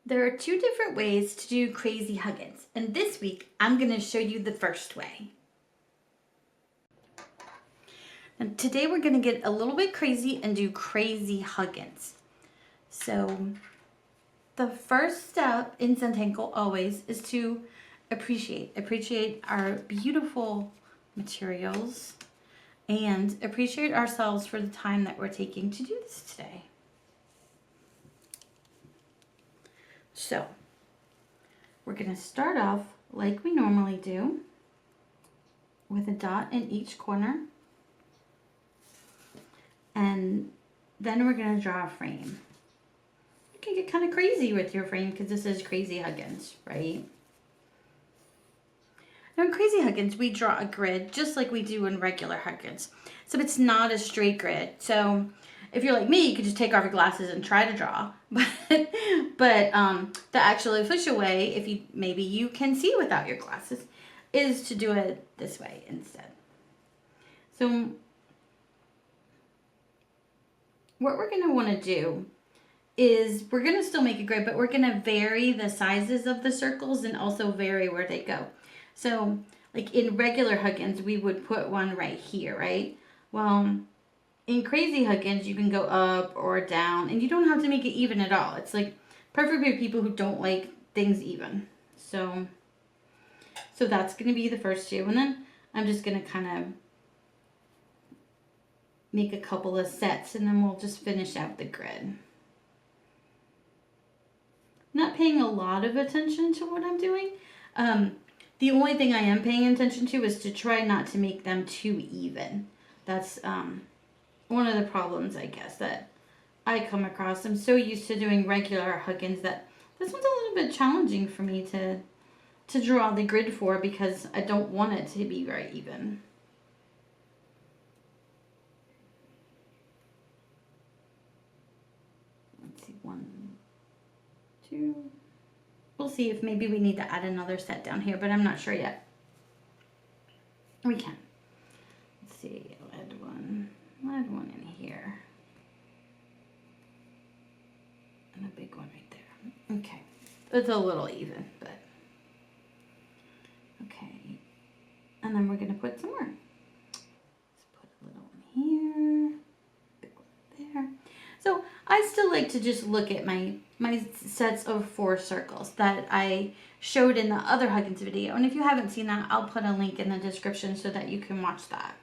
There are two different ways to do Crazy Huggins, and this week I'm going to show you the first way. And today we're going to get a little bit crazy and do Crazy Huggins. So the first step in Zentangle always is to appreciate our beautiful materials and appreciate ourselves for the time that we're taking to do this today. So we're going to start off like we normally do with a dot in each corner, and then we're going to draw a frame. You can get kind of crazy with your frame because this is Crazy Huggins, right? Now in Crazy Huggins, we draw a grid just like we do in regular Huggins. So it's not a straight grid. So if you're like me, you could just take off your glasses and try to draw. But the actual official way, if maybe you can see without your glasses, is to do it this way instead. So what we're going to want to do is we're going to still make a grid, but we're going to vary the sizes of the circles and also vary where they go. So like in regular Huggins, we would put one right here, right? Well, in Crazy Huggins, you can go up or down, and you don't have to make it even at all. It's like perfect for people who don't like things even. So that's going to be the first two, and then I'm just going to kind of make a couple of sets, and then we'll just finish out the grid. Not paying a lot of attention to what I'm doing. The only thing I am paying attention to is to try not to make them too even. That's one of the problems, I guess, that I come across. I'm so used to doing regular Huggins that this one's a little bit challenging for me to draw the grid for because I don't want it to be very even. Let's see, 1, 2. We'll see if maybe we need to add another set down here, but I'm not sure yet. We can. Let's see, I'll add one in here. And a big one right there. Okay. It's a little even, but okay. And then we're going to put some more. Let's put a little one here, big one there. So I still like to just look at my sets of 4 circles that I showed in the other Huggins video. And if you haven't seen that, I'll put a link in the description so that you can watch that.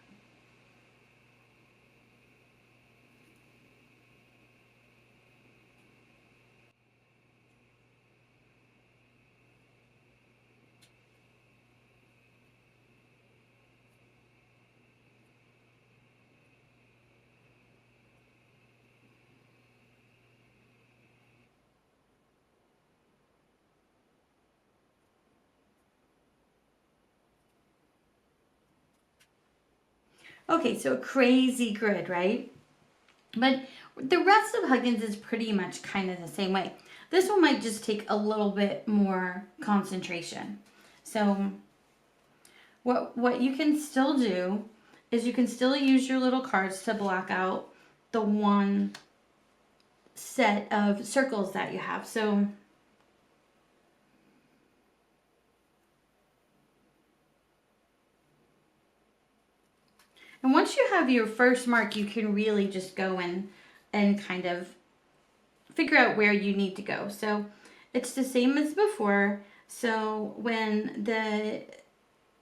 Okay, so a crazy grid, right? But the rest of Huggins is pretty much kind of the same way. This one might just take a little bit more concentration. So what you can still do is you can still use your little cards to block out the one set of circles that you have. So and once you have your first mark, you can really just go in and kind of figure out where you need to go. So it's the same as before. So when the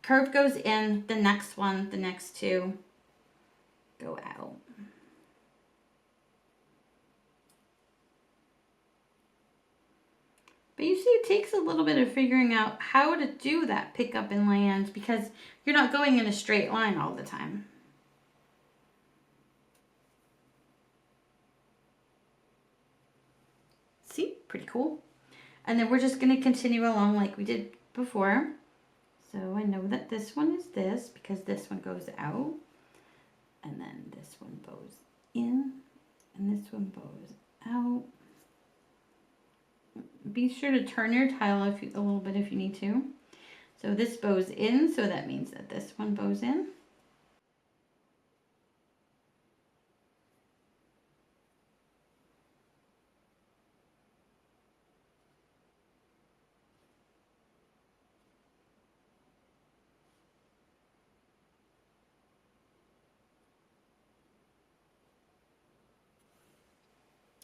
curve goes in, the next two go out. But you see, it takes a little bit of figuring out how to do that pick up and land because you're not going in a straight line all the time. See, pretty cool. And then we're just going to continue along like we did before. So I know that this one is this because this one goes out. And then this one bows in. And this one bows out. Be sure to turn your tile a little bit if you need to. So this bows in, so that means that this one bows in.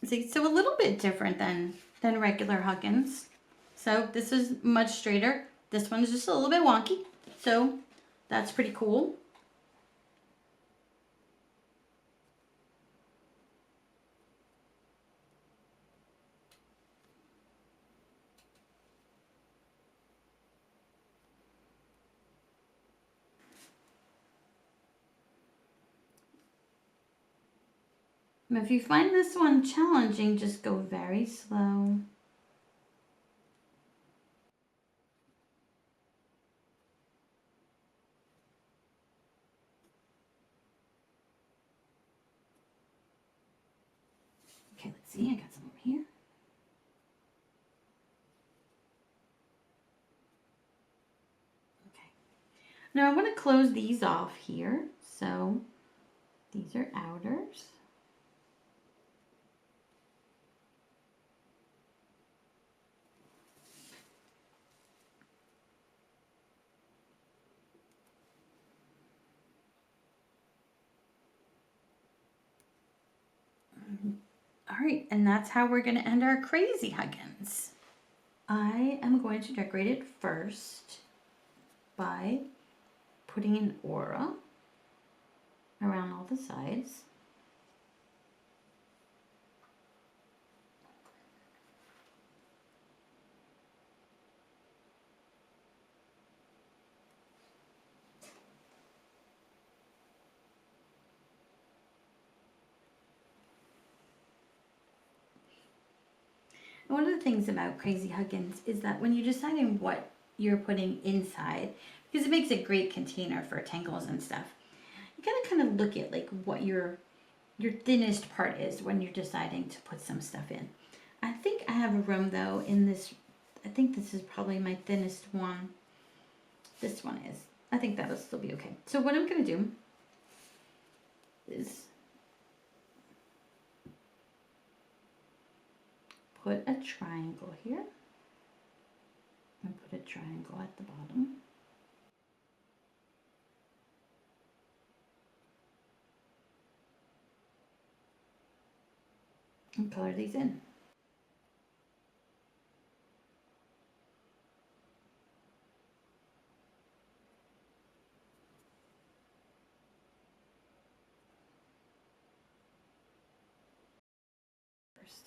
See, so a little bit different than regular Huggins. So this is much straighter. This one's just a little bit wonky. So that's pretty cool. If you find this one challenging, just go very slow. Okay, let's see. I got some over here. Okay. Now I want to close these off here. So these are outers. All right, and that's how we're going to end our Crazy Huggins. I am going to decorate it first by putting an aura around all the sides. And one of the things about Crazy Huggins is that when you're deciding what you're putting inside, because it makes a great container for tangles and stuff, you gotta kind of look at like what your thinnest part is when you're deciding to put some stuff in. I think I have a room though in this, I think this is probably my thinnest one. This one is. I think that'll still be okay. So what I'm gonna do is put a triangle here and put a triangle at the bottom. And color these in. First.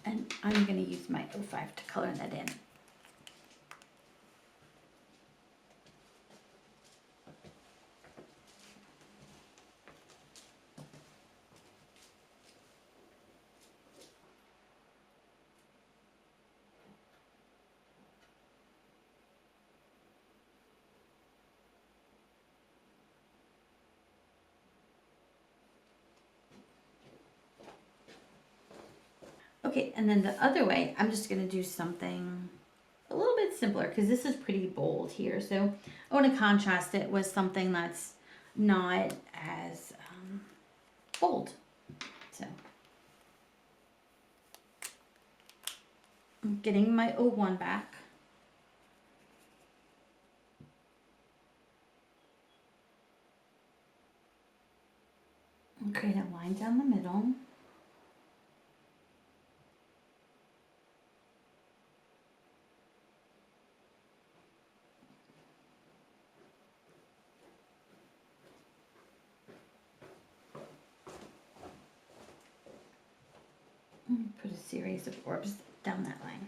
And I'm going to use my 05 to color that in. Okay, and then the other way, I'm just going to do something a little bit simpler because this is pretty bold here. So I want to contrast it with something that's not as bold. So I'm getting my 01 back. And create a line down the middle. And put a series of orbs down that line.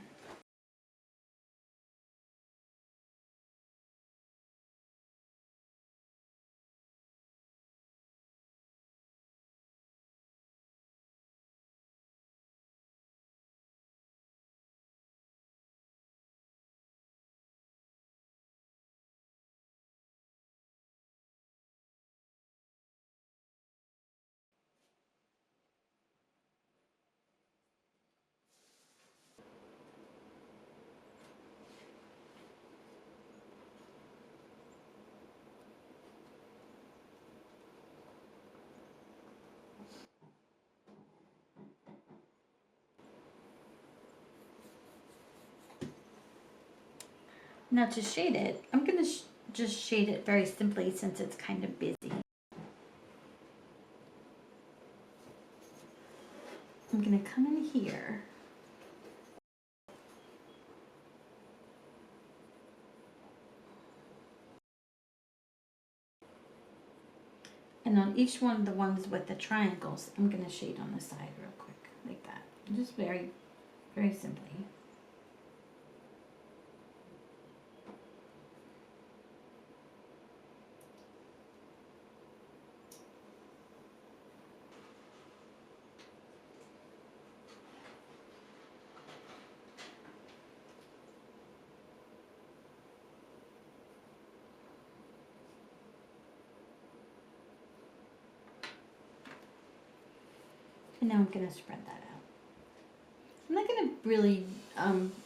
Now to shade it, I'm going to just shade it very simply since it's kind of busy. I'm going to come in here. And on each one of the ones with the triangles, I'm going to shade on the side real quick, like that. Just very, very simply. And now I'm going to spread that out. I'm not going to really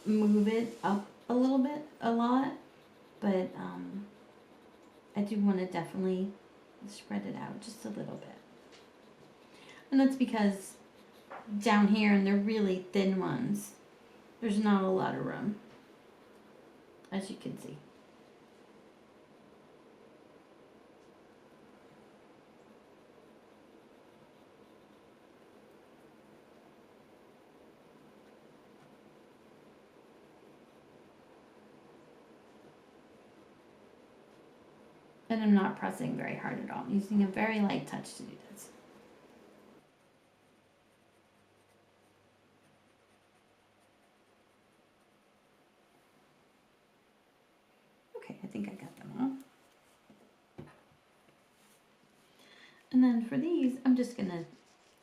move it up a lot, but I do want to definitely spread it out just a little bit. And that's because down here in the really thin ones, there's not a lot of room, as you can see. And I'm not pressing very hard at all. I'm using a very light touch to do this. Okay, I think I got them all. And then for these, I'm just gonna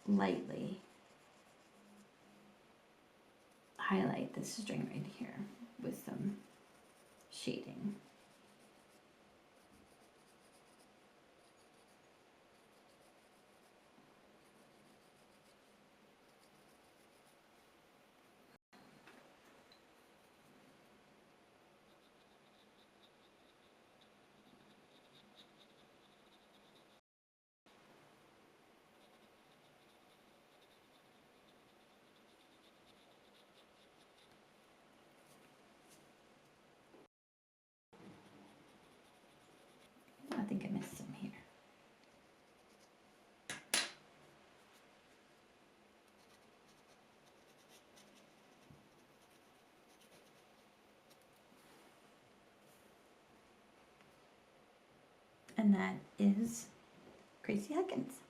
lightly highlight this string right here with some shading. I think I missed some here. And that is Crazy Huggins.